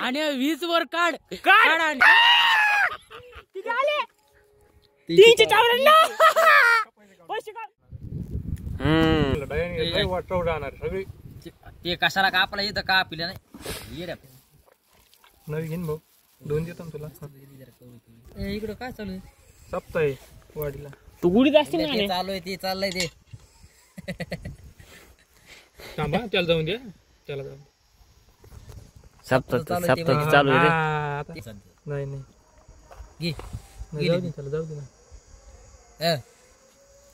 आणि 20 वर काढ काढ. किती आले 354 पैसे काढ. ते कशाला का आपला इथं का पिल्या नाही ये रे नवी घेईन भाऊ 2 देतो ना तुला. इकडं काय चालू आहे सप्ताह वाडीला तू गुडीत असते ना ते चालू आहे ते चाललंय ते थांबा त्याला जाऊन द्या त्याला जाऊन सप्ताह चालू आहे ते सप्ताह चालू आहे रे. आता ते चालतंय. नाही नाही घे नाही, जाऊ दे त्याला जाऊ दे ना.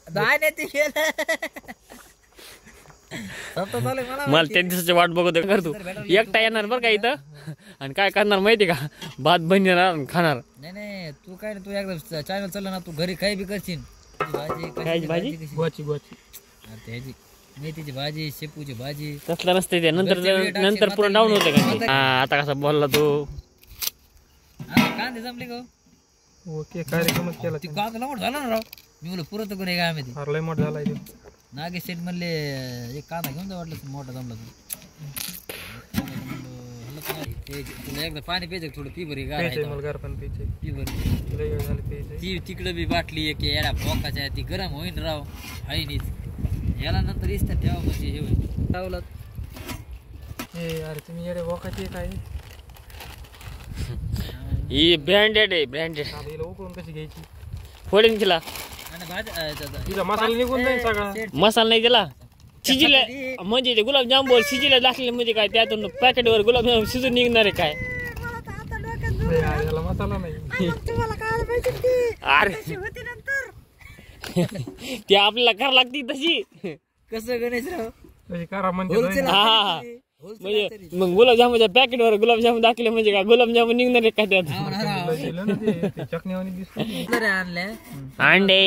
नाही ते मला त्या दिवसाची वाट बघत कर तू एकटा येणार बरं का इथं आणि काय करणार माहिती का भात बनणार आणि खाणार. नाही तू काय तू एकदा चॅनल चालला ना तू घरी काही बी करशील भाजी कायची भाजी? कशी? गुवाची ह्याची मेथीची भाजी शेपूची भाजी तसलं नसते ते नंतर पुन्हा डाऊन होते का ते? आता कसा बोलला तू कांदे जमले का ओके कार्यक्रमच केला ती कांदा मोठा झाला ना राव मी म्हणलं पुरत कोणी काय माहिती हरलाय मोठा झालाय तो. नागेश शेठ म्हणले एक कांदा घेऊन जा वाटलं मोठा जमला तुला एकदा पाणी प्यायचं थोडं पी बरी प्यायचंय मला गार पण प्यायचंय पी बरी लय वेळ झाला प्यायचंय. ती तिकडं बी बाटली एक याला भोकाच्या ती गरम होईन राव हायनीच याला नंतर इस्त्या ठेवा म्हणजे हे होईल लावलं ए अरे तुम्ही येडे वोकाचे काय ही ब्रँडेड आहे ब्रँडेड. आता हिला उकळून कशी घ्यायची फोडेन तिला आणि भाजी तिला मसाला निघून जाईल सगळा. मसाला नाही दिला शिजीला म्हणजे ते गुलाबजाम बोल शिजीला दाखले म्हणजे काय त्यातून पॅकेटवर गुलाबजाम शिजून निघणार आहे काय. नाही, अरे याला मसाला नाही. अरे ते आपल्याला करावं लागते तशी कसं गणेशराव तशी करा म्हणजे हा म्हणजे मग गुलाबजामुच्या पॅकेटवर गुलाबजाम दाखले म्हणजे काय गुलाबजाम निघणार आहे का त्यात. चकण्यावानी दिसतो. आणल्या अंडे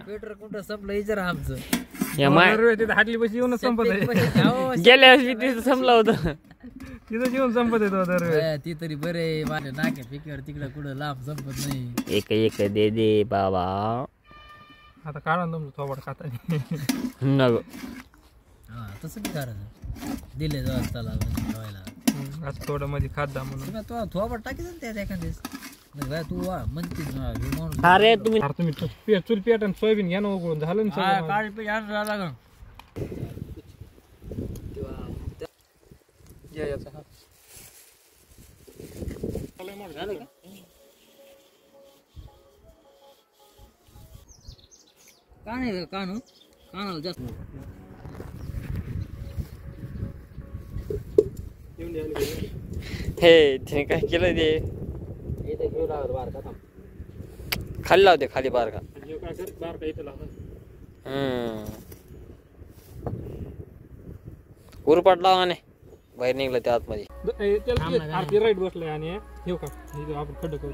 पेट्रोल कुठं संपलं विचार आमचं हाटली पैसे येऊनच संपत आहे. गेल्या वर्षी तिथं संपला होता तिथं येऊन संपत आहे तो दर. ती तरी बरे माझ्या नाक्या पिक्यावर तिकडं कुठं लांब संपत नाही एक एक दे दे बाबा. आता काढा ना तुमचं थोबड खाता नको हा तसं बी करायचं दिले जाऊ चला ठेवायला असं थोडं मध्ये खात जा म्हणून. तू थोबट टाकीच त्यात एखाद्यास तू म्हणते अरे तुम्ही अरे तुम्ही चूल पेट आणि सोयाबीन घ्या ना उकळून झालं ना सगळं. काळी पीठ आणलं लागलं या याचा हा. का नाही कानू कानाला जास्त हे तिने काय केलं ते खाली लावते खाली बार का. उरपाट लावा नाही बाहेर निघलं त्या आतमध्ये. राईट बसलाय आणि हे का आपण खड्ड करू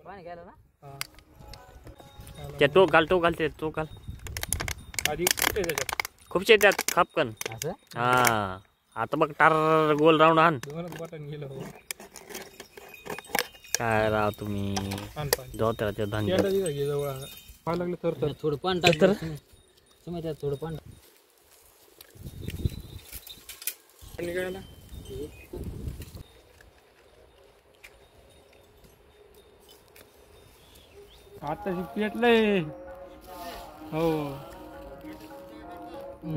पाणी घ्यायला ना त्या टोक घाल ते टोक घाल आधी खूपशे त्यात खापकन. असं हा आता बघ टार गोल राऊंड आण. बटन गेलं हो. काय राव तुम्ही जोत्याच्या धंदे जवळ पाहायला लागलं तर थोडं पाणी टाक समज त्यात थोडं पाणी निघायला आता पेटलंय हो.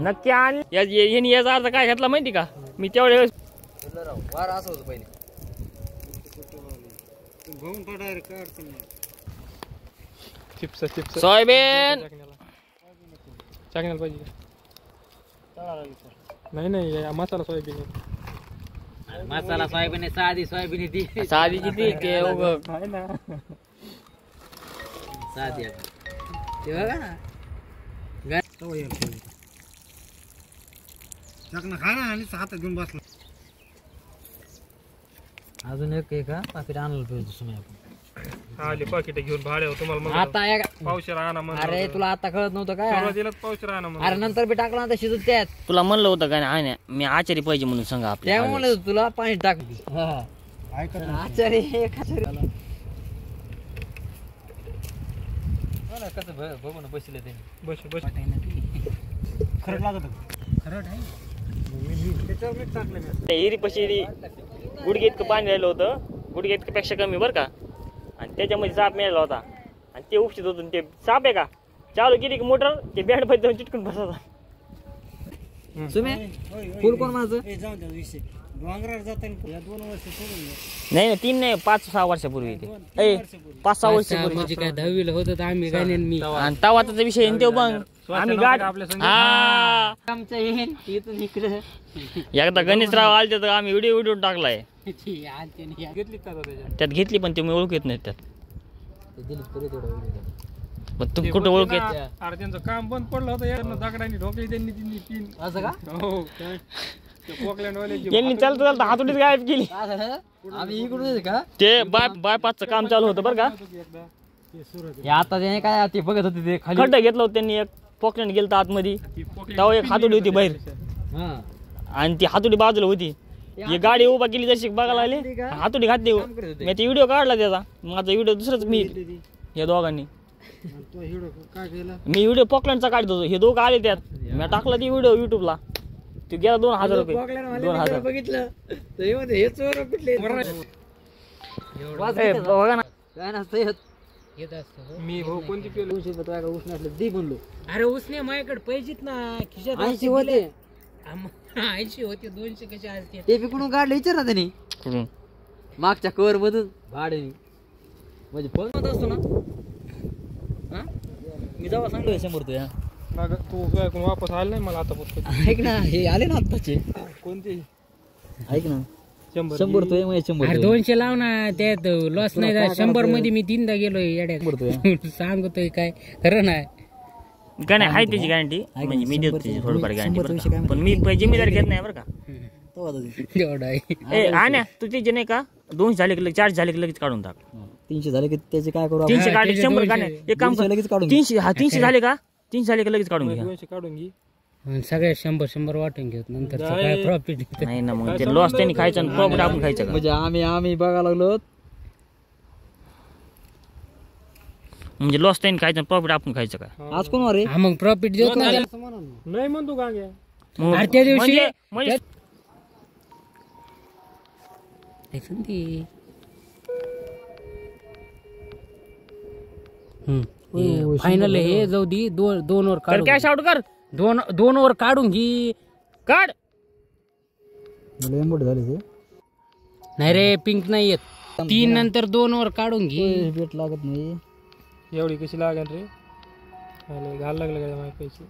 नक्की आण. यांनी याचा अर्थ काय घेतला माहिती का मी तेवढ्या वेळेस वार असं होतं पहिले चिप्स चिप्स सोयाबीन चाकण्याला पाहिजे नाही नाही मसाला सोयाबीन मसाला सोयाबीन आहे साधी सोयाबीन आहे ती साधी किती ते आहे ना साधी आहे ते बघा ना हातात घेऊन बसला अजून एक का पाकिट आणलं पाहिजे समय आले पाकिट घेऊन भाड्या तुम्हाला आता पावशेर आणा म्हणून. अरे तुला आता कळत नव्हतं काय सुरुवातीलाच पावशेर आणा म्हणून. अरे नंतर बी टाकला आता शिजत त्यात तुला म्हणलं होतं का नाही मी आचारी पाहिजे म्हणून सांगा आपल्या त्या म्हणलं तुला पाणी टाक आचारी कसं बघून बसले ते बस बस खरं लागत खरं आहे हिरी पशी गुडघे इतकं पाणी राहिलं होतं, गुडघे इतकं पेक्षा कमी बरं का. आणि त्याच्यामध्ये साप मिळाला होता आणि ते उपशित होतं. ते साप आहे का चालू केली की मोटर ते बॅट मध्ये जाऊन चिटकून बसत. फुल कोण माझं नाही 3 नाही 5-6 वर्षापूर्वी ते 5-6 वर्षापूर्वी म्हणजे काय 10वीला होतं आम्ही काय मी आणि तवाचा विषय तो मग आम्ही गाड आमच्या येईन इथून इकडे एकदा गणेशराव आलते तर आम्ही व्हिडिओ टाकलाय घेतली का त्यात घेतली पण तुम्ही ओळख येत नाही त्यात. मग तुम्ही कुठं ओळख येत. अरे त्यांचं काम बंद पडलं होतं यार दगडांनी ढोकली त्यांनी 3 असं का हो पोकलँड वाले यांनी चालतं चालतं हातोडीत गायब केली. आम्ही इकडून का ते बायपासचं काम चालू होतं बरं का. आता त्याने काय ते बघत होते ते खाली खड्डा घेतलं होतं त्यांनी, एक पॉकलँड गेलं आतमध्ये तेव्हा एक हातोडी होती बाहेर आणि ती हातोडी बाजूला होती. ही गाडी उभा केली जशी बघायला आले हातोडी घातली. मी ते व्हिडिओ काढला त्याचा, माझा व्हिडिओ दुसराच मी या दोघांनी मी व्हिडिओ पॉकलँडचा काढत होतो. हे दोघं आले त्यात मी टाकला ती व्हिडिओ युट्यूबला. ते गेला 2000 रुपये 2000 बघितलं बघा ना. काय नसतं मी भाऊ कोणती केलं उसने दी म्हणलो. अरे उसने माझ्याकडे पैसेच ना खिशात 80 होते 80 होते 200 कसे असते ते कुठून काढले विचार ना त्यांनी कुठून मागच्या कवर मधून भाड्याने म्हणजे फोन होत असतो ना. मी जेव्हा सांगतो 100 रुपये तू ऐकून वापस आला नाही मला आता ऐक ना हे आले ना आत्ताचे कोणते ऐक ना 100 रुपये 100 200 लाव ना त्यात लॉस नाही झाला. 100 मध्ये मी 3दा गेलोय येड्यात सांगतोय काय खरं नाही का नाही आहे त्याची गॅरंटी म्हणजे मी देतो त्याची थोडीफार गॅरंटी पण मी जिम्मेदारी घेत नाही बरं का. एवढा आहे आण्या तू त्याचे नाही का 200 झाले की चार्ज झाले की लगेच काढून टाक. 300 झाले की त्याचे काय करू 300 काढले 100 का नाही एक काम कर लगेच काढून 300 हा 300 झाले का 300 झाले की लगेच काढून घ्या. 200 काढून घे सगळ्या 100 वाटून घेत नंतर काय प्रॉफिट नाही ना मग ते लॉस त्यांनी खायचं आणि प्रॉफिट आपण खायचं का. म्हणजे आम्ही बघायला लागलो म्हणजे लॉस त्यांनी खायचं प्रॉफिट आपण खायचं का. आज कोण रे मग प्रॉफिट देत नाही म्हणतो का घ्या त्या दिवशी म्हणजे फायनल हे जाऊ दे 2 वर काढ कॅश आउट कर 2 वर काढून घे काढ. झाले नाही रे पिंक नाही येत 3 नंतर 2 वर काढून घे भेट लागत नाही एवढी कशी लागेल रे घाल लागलं का माझे पैसे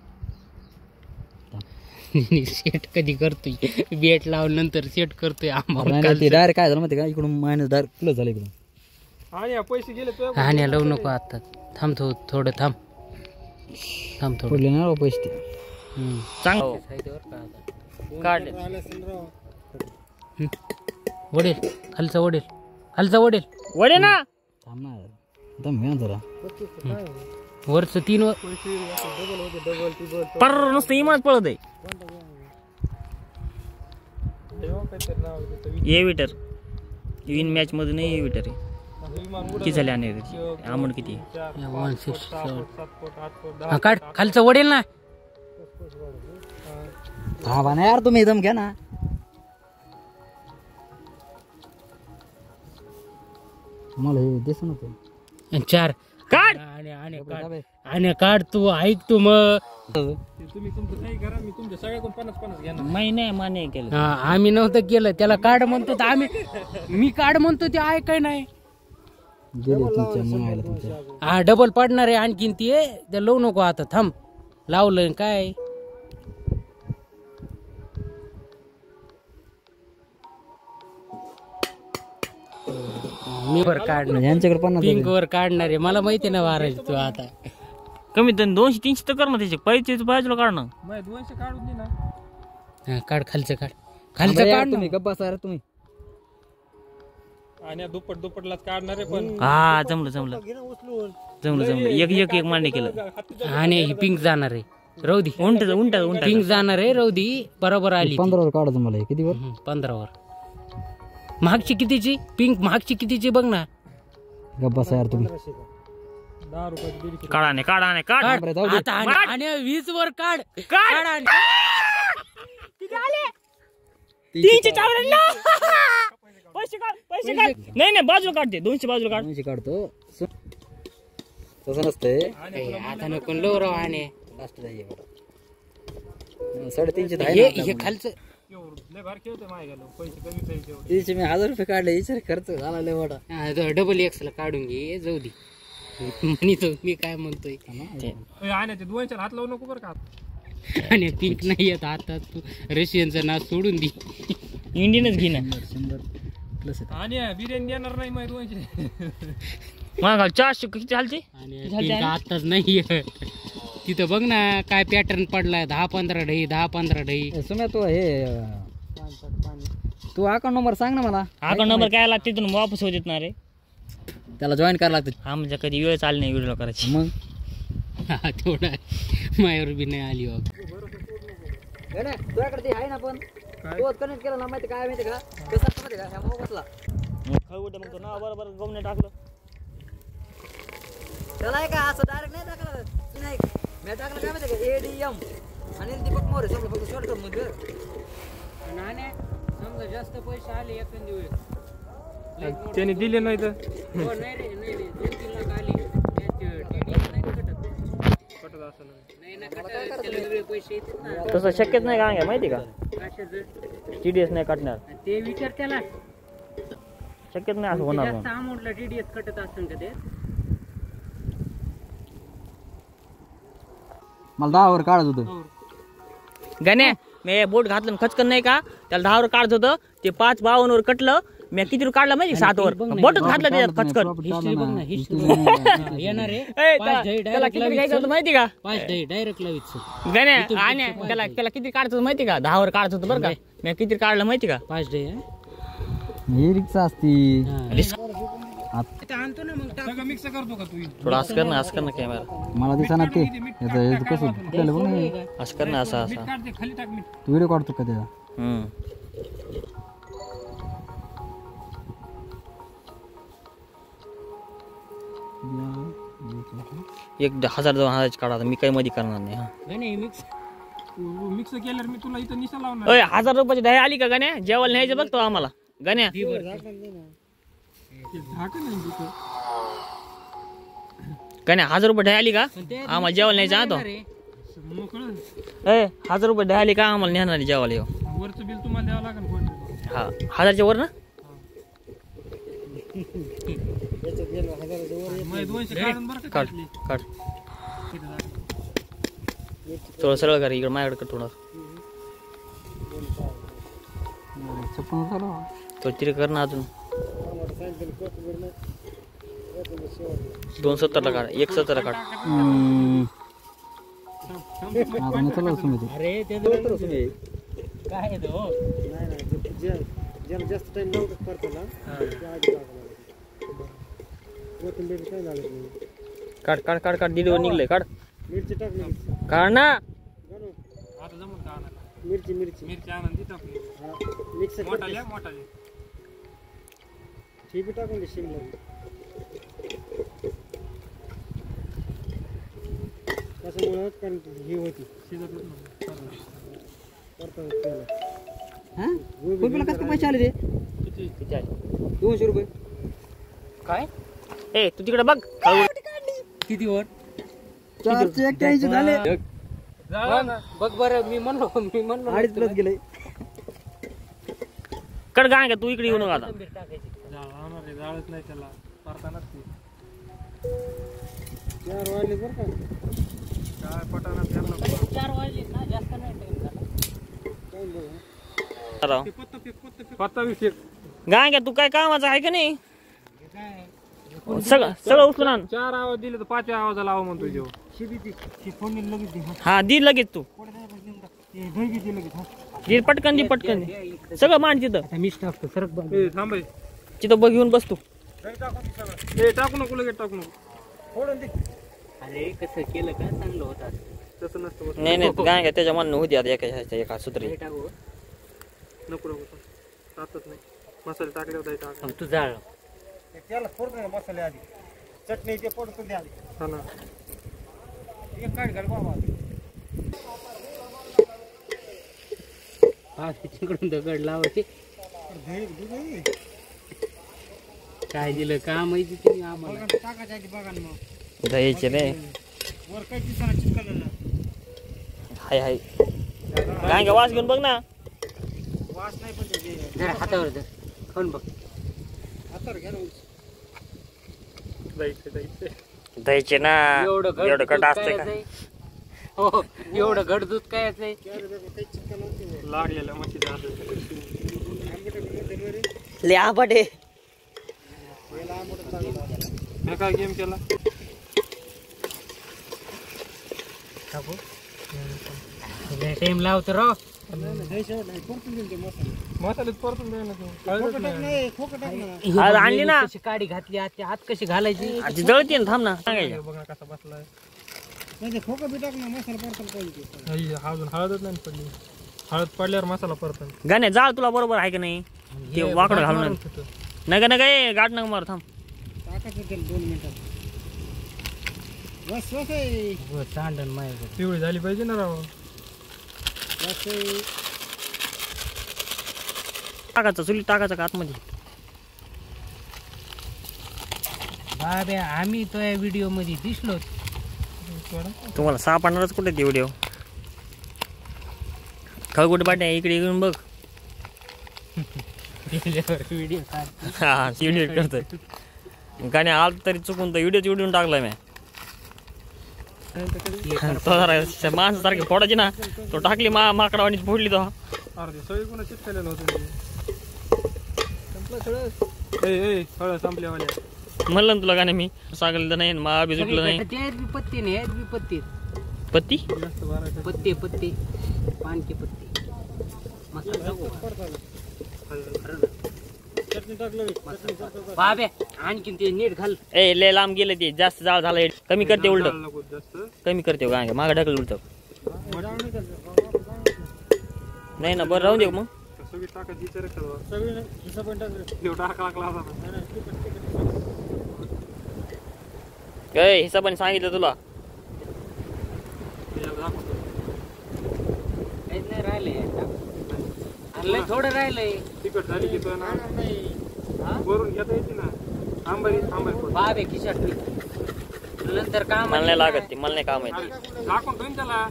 सेट कधी करतोय बेट लावून नंतर सेट करतोय डायरेक्ट काय झालं माहिती का इकडून मायनस डायरेक्ट प्लस झालं इकडून आणि पैसे गेले आणि लावू नको आता थांब थोडं थांब थोडं पडले ना पैसे काढ वडेल खालचा वडेल वडे ना थांब ना दम जरा वरच 3 वर पर नुसतं इमानच पळत आहे. ए विटर विन मॅच मध्ये नाही ए विटर आहे किती झाले आणि अमाऊंट किती 160 काढ खालचं वडेल ना थांबा ना यार तुम्ही एकदम घ्या ना मला हे दिसत नव्हतं 4 काढ आणि काढ तू ऐक तू मग तुम्ही तुमचं काही करा मी तुमच्या सगळ्याकडून 50-50 घेणार नाही मान्य केलं आम्ही नव्हतं केलं त्याला कार्ड म्हणतो तर आम्ही मी कार्ड म्हणतो ते ऐकाय नाही हा डबल पडणार आहे आणखीन ते लावू नको आता थांब लावलं काय मी वर काढणार यांच्याकडे पिंक वर काढणार आहे मला माहिती ना वारायचं तू आता कमी तर 200-300 तर कर ना त्याचे पैसे बाजूला काढणं 200 काढून दे ना काढ खालचं काढ तुम्ही गप्पा सारा तुम्ही आणि दुप्पटलाच काढणार आहे पण हा जमलं एक मान्य केलं आणि ही पिंक जाणार आहे रौदी उंट पिंक जाणार आहे रौदी बरोबर आली 15 वर काढा तुम्हाला किती वर 15 वर मागची कितीची पिंक मागची कितीची बघ ना गप्पा यार तुम्ही 10 रुपये काढ आता आणि 20 वर काढ किती आले 354. पैसे काढ पैसे काढ. नाही बाजूला काढते 200 बाजूला काढ. 200 काढतो तसं नसतंय आता नको लवराव आणि लास्ट जाईल 350 हे खालचं लय भारी खेळतोय माझ्या गेलो पैसे कमी पैसे एवढे. तिचे मी 1000 रुपये काढले विचार खर्च झाला लय मोठा डबल एक्सला काढून घे जाऊ दे म्हणतो मी काय म्हणतोय आणि ते 200 हात लावू नको बरं का. आणि पिंक नाही येत आता तू रशियनचा नाच सोडून दे इंडियनच घे ना. 100 प्लस आणि बिर्याणी देणार नाही मग 200. मला 400 किती झालते. आणि पिंक आताच नाही तिथं बघ ना काय पॅटर्न पडलाय 10-15 ढई 10-15 ढई. सुम्या तू हे तू अकाउंट नंबर सांग ना मला. अकाउंट नंबर काय लागते तिथून वापस होत ना रे. त्याला जॉईन करायला लागतं. हा म्हणजे कधी वेळ चालली नाही व्हिडिओ करायची. मग थोडा मायावर बी नाही आली बघ तुझ्याकडे ते आहे ना पण तो कनेक्ट केला ना माहिती काय माहिती का कसं माहिती का ह्या मोबाईलला मग तो नाव बरोबर गमने टाकलं त्याला आहे का असं डायरेक्ट नाही टाकलं नाही मी टाकलं काय माहिती का ADM आणि दीपक मोरे समजा फक्त शॉर्टकट मध्ये नाणे समजा जास्त पैसे आले एखादी वेळ त्यांनी दिले नाही तर हो नाही रे 2-3 लाख आले TDS नाही कटत कटत असं नाही. नाही ना कटत त्याला वेगळे पैसे येतात ना तसं शक्यच नाही का माहिती का. कशाचं TDS नाही काटणार ते विचार त्याला शक्यच नाही असं होणार. जास्त अमाऊंटला TDS कटत असेल का ते मला 10 वर काढत होतं. गण्या मी बोट घातलं खचकन नाही का त्याला 10 वर काढत होतं ते 552 वर कटलं. मी किती वर काढलं माहिती 7 वर बोटच घातलं त्याच्यात खचकन. हिस्ट्री बघ ना हिस्ट्री येणार आहे त्याला किती घ्यायचं होतं माहिती का 5 डायरेक्ट लावीच गण्या. आणि त्याला किती काढत होतं माहिती का 10 वर काढत होतं बरं का. मी किती काढलं माहिती का 5 डे ही रिक्षा असती. आणतो ना मग सगळं मिक्स करतो का तू. थोडं असं कर ना कॅमेरा. मला दिसा ना ते याचं कसं कुठलं बघ ना असं कर ना असं मीठ असं. काढते खाली टाक मीठ. तू व्हिडिओ काढतो का त्याचा. एक 1000-2000 काढा मी काही मध्ये करणार नाही. हा नाही मिक्स मिक्स केल्यावर मी तुला इथं निशा लावणार. 1000 रुपयाची दही आली का गण्या जेवायला न्यायचं बघतो आम्हाला गण्या. ते झाकण नाही तिथं. गण्या 1000 रुपये दही आली का आम्हाला जेवायला न्यायचं. हा तो मोकळं 1000 रुपये दही आली का आम्हाला नेणार जेवायला येऊ. वरचं बिल तुम्हाला द्यावं लागेल कोण. हा 1000च्या वर ना. मग 200 काढून बरं का काढ काढली. काढ तिथं झाकण. थोडं सरळ कर इकडे माझ्याकडे कर थोडं. तो तिथे कर ना अजून 270 ला काढ 170 ला काढ. अरे ते काय तो जास्त टाइम लावत करतो ना काढ काढ काढ काढ दीड वर निघलंय काढ मिरची टाकली काढ ना. आता जमून का आणा. मिरची आणून तिथं आपली मिक्स मोठाले. ठीक टाकून दे शिमला त्याच्यामुळे कारण ही होती शिजतच गोबीला कसं पैसे आले ते किती आहे 200 रुपये काय. ए तू तिकडे बघ किती वर 481 झाले. बघ बरं मी म्हणलो 2.5 प्लस गेले. कड गाय का तू इकडे येऊ नका आता. जाळणार रे. जाळच नाही त्याला परतानाच ते 4 वाजले बरं का. काय पटाना त्यांना 4 वाजले ना जास्त नाही टाइम झाला. पत्ता विषय गाय का तू काय कामाचं आहे का नाही. सगळं उचलून आण. 4 आवाज दिले तर 5 आवाज लावा म्हणतो जेव्हा. हा दी लगेच तू दी पटकन दे सगळं मांड तिथं. मीच टाकतो सरक बघ थांबाय तिथं बघ घेऊन बस तू. टाकू नको लगेच टाकू नको. अरे कसं केलं का चांगलं होतं तसं नसतं. नाही नाही गाय का त्याच्या मन होती आता एका सूत्री. टाकू नको टाकत नाही. मसाले टाकले होते टाक. तू जाळ त्याला फोडतो ना मसाले आधी चटणी ते फोडतो द्या आधी. हा ना. एक काढ घाल बाबा तिकडून दगड लावायचे काय दिलं का माहिती तुम्ही आम्हाला द्यायचे रे हाय हाय काय का वास घेऊन बघ ना जरा हातावर धर खाऊन बघ द्यायचे ना एवढं कट असते का हो एवढं घट दूध काय आहे लागलेलं मच्छी ले आंबटे मी काय गेम केला टाइम लावतो राव मसाल्यात परतून द्या ना आज आणली ना कशी काडी घातली आत कशी घालायची आधी जळते ना थांब ना सांगायचं बघा कसा बसलाय अजून हळदच नाही पडली हळद पडल्यावर मसाला परतन गाणे जाळ तुला बरोबर आहे का नाही ते वाकडं घालून नका नका ए गाठ नका मार थांब चांडण माझ्याकडे पिवळी झाली पाहिजे ना राव टाकायचं चुली टाकायचं का आतमध्ये बाब्या आम्ही तो या व्हिडिओ मध्ये दिसलो तुम्हाला सापडणारच कुठे ते व्हिडिओ खळगुट बाट्या इकडे येऊन बघ व्हिडिओ हा व्हिडिओ करतोय गाणे आल तरी चुकून तर व्हिडिओ व्हिडिओ टाकलाय मी तो जरा माणसासारखी फोडायची ना तो टाकली माकडावानी फोडली तो अर्धी सगळी कोणा चिटकलेलं होतं हळद संपल्यावाल्या म्हणलं ना तुला गाणे मी सागरलं नाही मा बी जुटलं नाही पत्ती नाही पत्ती पत्ती जास्त भरायचं पत्ते पत्ते पानके पत्ते मसाला बाब्या आणखीन ते नीट घाल ए लय लांब गेलं ते जास्त जाळ झालं कमी करते उलट नको जास्त कमी करते गाणे मागं ढकल उलट नाही ना बरं राहून दे मग सगळी टाकायची विचार सगळी टाकला काय हिसाबाने सांगितलं तुला काहीच नाही राहिलंय थोडं राहिलंय तिकट झाली की ना वरून घेता येते ना आंबारी बाबे खिशात नंतर काम मला नाही लागत ते मला नाही काम आहे झाकून ठेवून त्याला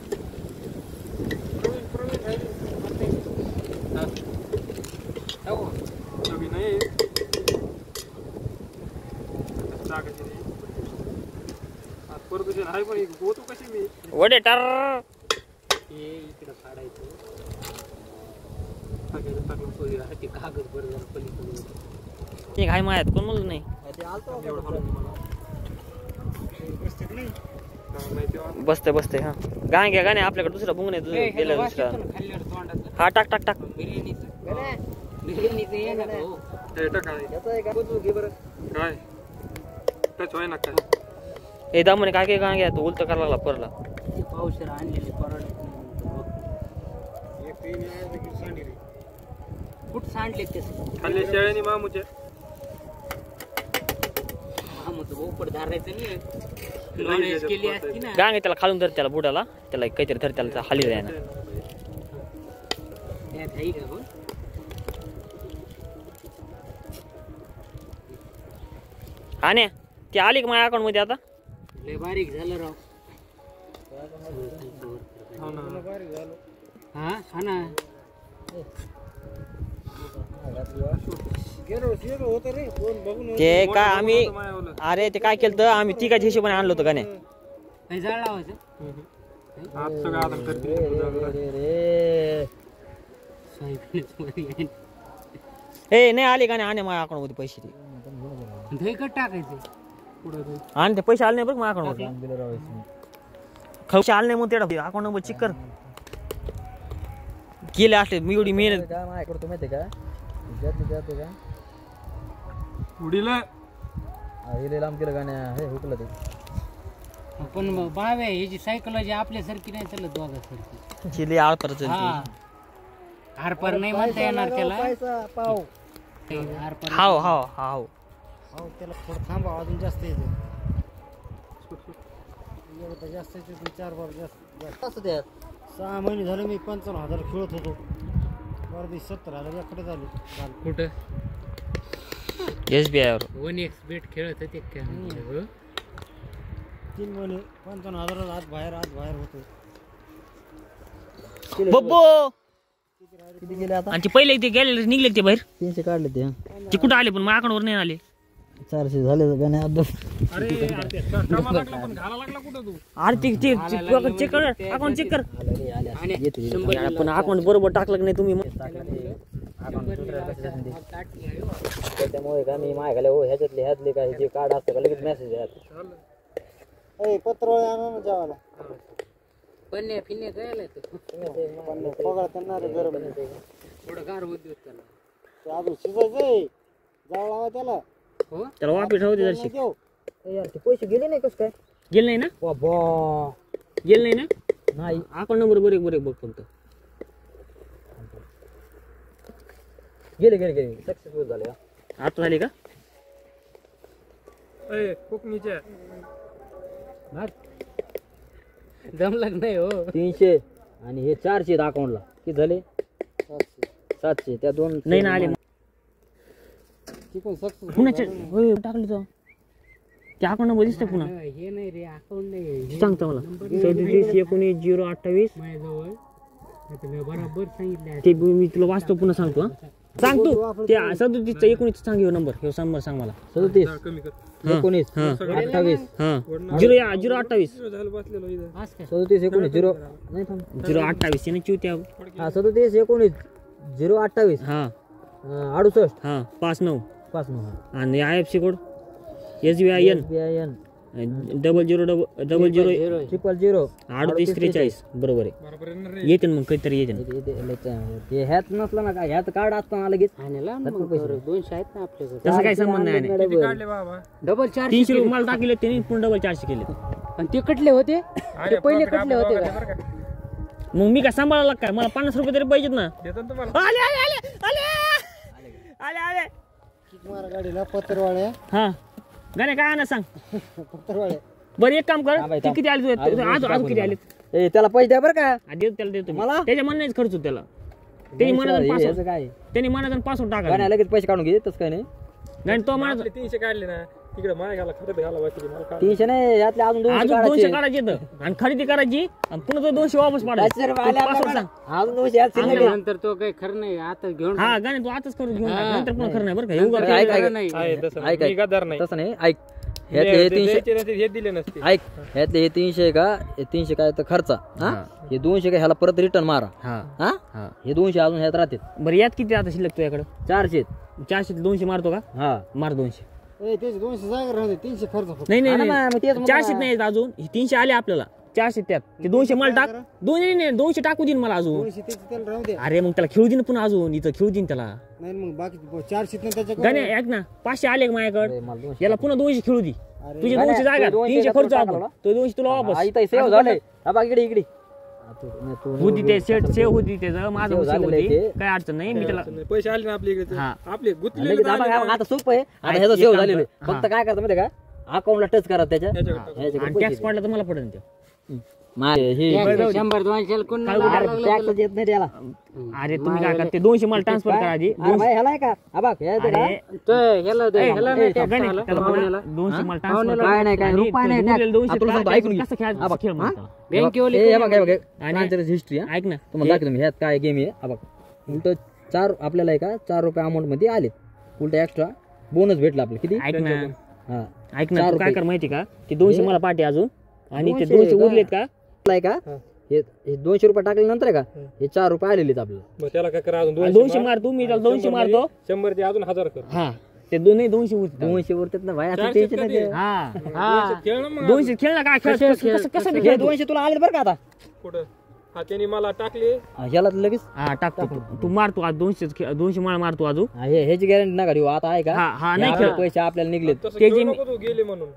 नवीन नाही टाकायची नाही आज प्रदूषण आहे पण होतो कशी मी वडे टर इकडं काढायचं टाकलं सोयी ते कागद बरं झालं पलीकडून ते काय मायात कोण म्हणलं नाही बसते बसते हा गाय घ्या गाणे आपल्याकडे दुसरा बुंग नाही तुझं गेलं दुसरा खाल्ल्यावर तोंडात हा टाक टाक टाक बिर्याणीचं ये ना भाऊ काय टच होय ना काय हे दामने काय काय गाय घ्या तू उलट करायला लागला परला ते पावशेर आणलेली परत कुठं सांडले ते खाल्ले शेळ्यानी मामूच्या मामूचं ओपड धरायचं नाही नॉनव्हेज केली असती ना गाय त्याला खालून धर त्याला बुडाला त्याला काहीतरी धर त्याला खाली जाय ना त्यात आहे का हो आणि ती आली का माझ्या अकाउंट मध्ये आता लय बारीक झालं राव हा हा ना ते काय आम्ही अरे ते काय केलं तर आम्ही तिघाच्या हिशोबाने आणलं होतं गाणे काही जाळ लावायचं आज सगळं आता करते ए नाही आले गाणे आणि माझ्या अकाउंट मध्ये पैसे ते दहीकट टाकायचं आणि ते पैसे आले नाही बघ माझ्या अकाउंट मध्ये खर्च आले नाही मग तेवढा अकाउंट नंबर चेक कर केले असले मी एवढी मेहनत करतो माहिती का उडीला लांब केलं गाण्या हे हुकलं ते पण बाव्या ह्याची सायकोलॉजी आपल्यासारखी नाही चालत दोघांसारखी चिली आळपर हा आरपार नाही म्हणता येणार त्याला पाव आरपार हाव हाव हाव त्याला थोडं थांबा अजून जास्त येते जास्त येते 4 बार जास्त त्यात 6 महिने झाले मी 55,000 खेळत होतो कुठं SBI वर 1x बेट खेळत होते का हो? 3 महिने 55,000 आत बाहेर होतो. बब्बो किती गेले आता? आणि ते पहिले ते गेले निघले ते बाहेर 300 काढले ते. ते कुठं आले पण माझ्या अकाउंटवर नाही आले. 400 झाले गाणे आता. अरे कामा लागला पण घाला लागला कुठं तू? अरे ते चेक कर अकाउंट चेक कर. पण अकाउंट बरोबर टाकलं की नाही तुम्ही? त्याच्यामुळे का मी मागायला हो ह्यातले काय जे कार्ड असतं का लगेच मेसेज येतात. पत्रवळे आणा ना जेवायला. पन्ने फिन्ने जायला तू पगार त्यांना गरम थोडं गार होत देत त्याला. ते अजून शिजायचंय जावं लावा त्याला. हो त्याला वापस राहू दे जरशी. यार ते पैसे गेले नाही कसं काय? गेले नाही ना? बाबा गेले नाही ना? नाही अकाउंट नंबर बरोबर बघ फक्त. गेले सक्सेसफुल झाले. आता झाली का? ए कोकणीच्या जमलं नाही हो. 300 आणि हे 400 अकाउंटला किती झाले? 700 त्या दोन नाही ना आले. पुन्हा होय टाकली तो. त्या अकाउंट नंबर दिसतोय पुन्हा. हे नाही रे अकाउंट नाही सांगतो मला 3719 माझ्याजवळ मी बरोबर सांगितलं. ते मी तुला वाचतो पुन्हा सांगतो. हा सांग तू ते 3719 सांग ह्यो नंबर ह्यो नंबर सांग मला. 37 कमी कर. 19 हा 28 हा 028 झालं बसलेलो इथं. 37 19 0 नाही थांब 028 ने चिवत्या. हा 37 19 028 हा 68 हा 59 59 आणि IFC कोड SBIN BIN 0000 3843 बरोबर आहे. बरोबर आहे ना रे. येते ना मग काहीतरी येते ना. ते ह्यात नसलं ना का ह्यात कार्ड असताना लगेच आणि लांब मग 200 आहेत ना आपल्याकडे. तसं काही संबंध नाही. किती काढले बाबा? डबल 400 300 रुपये मला टाकले त्यांनी पण डबल 400 केले. आणि ते कटले होते ते पहिले कटले होते का? मग मी काय सांभाळायला काय? मला 50 रुपये तरी पाहिजेत ना. देतो ना तुम्हाला. आले आले आले आले आले आले मारा गाडीला पत्रवाळ्या हा गाणे काय आणा सांग. पत्रवाळ्या बरं एक काम कर ते किती आले आज किती आले ए त्याला पैसे द्या बरं का? देतो त्याला देतो मला? त्याच्या म्हणण्याच खर्च होतो त्याला. त्यांनी म्हणायचं याचं पासवर्ड काय त्यांनी म्हणायचं पासवर्ड टाका. गाड्या लगेच पैसे काढून घे तसं काय नाही. नाही तो म्हणायचं आपले 300 काढले ना तिकडे माय घाला खरं घाला बाकी मला काढ. 300 नाही यातले अजून 200 अजून काढायचे. 200 काढायचे येतं आणि खरेदी करायची आणि पुन्हा तो 200 वापस पाडायचे. 500 रुपये आले पासवर्ड आपल्याला. सांग. अजून 200 यात शिल्लक आहे. नंतर तो काही खरं नाही आता घेऊन हा गाणे तू आताच करून घेऊन टाक. नंतर पुन्हा खरं नाही बरं का. येऊ ऐक, का? ऐक, ऐक. नाही. आहे तसं ऐक, मी ऐक. गद्दार नाही. तसं नाही ऐक ह्यातले हे 300 द्यायचे नसते, हे दिले नसते. ऐक ह्यातले हे 300 आहे का हे 300 काय तर खर्चा हा हे 200 काय ह्याला परत रिटर्न मारा हा हा हा हे 200 अजून ह्यात राहते. बरं यात किती आता शिल्लक तुझ्याकडे? 400 400 200 मारतो का? हा मार 200. 200 जागा राहते 300 खर्च नाही हा ना नाही मग तेच म्हणतो 400 ना. नाही अजून 300 आले आपल्याला. 400 त्यात ते 200 मला टाक. 200 टाकू देईन मला अजून. राहू दे अरे मग त्याला खेळू देईन पुन्हा अजून इथं खेळू देईन त्याला. नाही मग बाकी 400 त्याच्या गाणे ऐक ना 500 आले का माझ्याकडे मला 200 याला पुन्हा 200 खेळू दे. तुझे गाणे, 200 जागा तू 200 300 खर्च टाकला आपण ना? तो 200 तुला वापस. आई ताई सेव झाले हा बघ इकडे इकडे होती ते सेव होती त्याचं माझं सेव सेव झालेलं आहे होती ते. काय अडचण नाही. मी त्याला पैसे आले ना आपल्या इकडे हा. आपले गुतलेले लगेच आता सोपं आहे आता ह्याचं एक सेव काम झालेलं आहे. कर. फक्त काय करतं माहिती का अकाउंटला टच करा त्याच्या त्याच्याकडे ह्याच्याकडे आणि पैसे टॅक्स पडला तर मला पडेल ते. हे 100 200 कोण नाही काय लागलं. टॅक्स येत नाही त्याला. अरे तुम्ही काय करते 200 मला ट्रान्सफर करा आधी. अरे भाई ह्याला आहे का हा बघ हे येतं का? अरे तो ह्याला दे, ह्याला नाही tax गणे, आला. त्याला पाहुण्याला. 200 मला ट्रान्सफर काय नाही काय आणि रुपये नाही ते उरलेले 200 आपण सांगतो ऐकून घे. कसं हा खेळ बघ, खेळ हा? म्हणतो. बँकेवाले हे बघ हे बघ आणि हिस्ट्री ऐक ना तुम्हाला दाखवतो मी ह्यात काय गेम आहे हा बघ उलट 4 आपल्याला आहे का 4 रुपये अमाऊंट मध्ये आले उलट एक्स्ट्रा बोनस भेटला आपल्याला किती ऐक ना हा ऐक ना 4 तू काय रुपये. कर माहिती का ते 200 मला पाठी अजून आणि ते 200 200 का? उरलेत का आहे का हे 200 रुपये टाकल्यानंतर आहे का हे 4 रुपये आलेले आहेत आपल्याला मग त्याला काय करा अजून 200 मारतो मी त्याला 200 मारतो 100 ते अजून 1000 कर. हा ते दोन्ही 200 उरतात 200 वरतात ना भाई आता 400 टेन्शन कधी? नाही हा खेळ ना मग 200 खेळ ना काय खेळ कसं कसं बी हे खेळ तू. 200 तुला आले बरं का आता कुठं हा त्यांनी मला टाकले. ह्याला तर लगेच हा टाकतो तू मारतो आज 200 माळ मारतो अजून ह्याची गॅरंटी नका देऊ आता आहे का हा हा हे नाही आपले खेळ पैसे आपल्याला निघलेत तसं ते खेळू जे नको तू गेले म्हणून.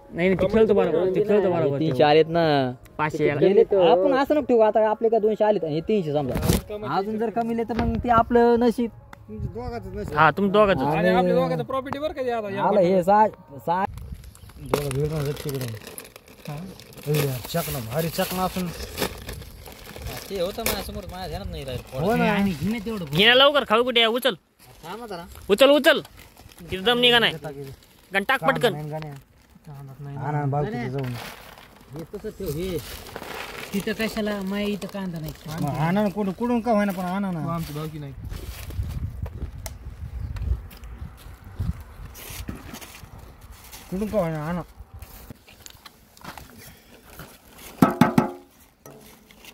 नाही नाही ते खेळतो बरोबर ते खेळतो बरोबर 300 आलेत ना 500 याला गेले आपण असं नको ठेवू आता आपले का 200 आलेत हे 300 समजा अजून जर कमी तर मग ते आपलं नशीब हा तुम्ही दोघांच आणि आपल्या दोघांचं प्रॉपर्टी बरं का ते आता या आलं हे चकना भारी चकना असून ते होतं माझ्यासमोर माझ्या ध्यानात नाही राहिलं हो ना. आणि घेणे तेवढं घेण्या लवकर खाऊ कुठे आहे? उचल थांब ना जरा उचल उचल तिथं दम निघा नाही गण टाक पटकन हे तसं ठेव हे तिथं कशाला माय इथं कांदा नाही कुठून का होईना पण आणा ना आमची भावकी नाही कुठून का होईना आणा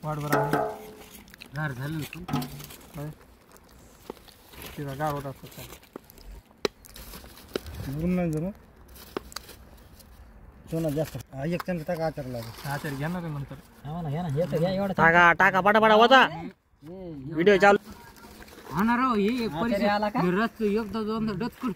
वाट बरं गार झालं ना पण. तिला गाव होत असतात नाही जरू सोना जास्त एक चंद टाका आचार लागेल आचार घेणार आहे नंतर हा ना घ्या ना हे तर घ्या एवढं टाका टाका पटापटा होता व्हिडिओ चालू होणार हो हे परिचय रस एकदा दोनदा डचकून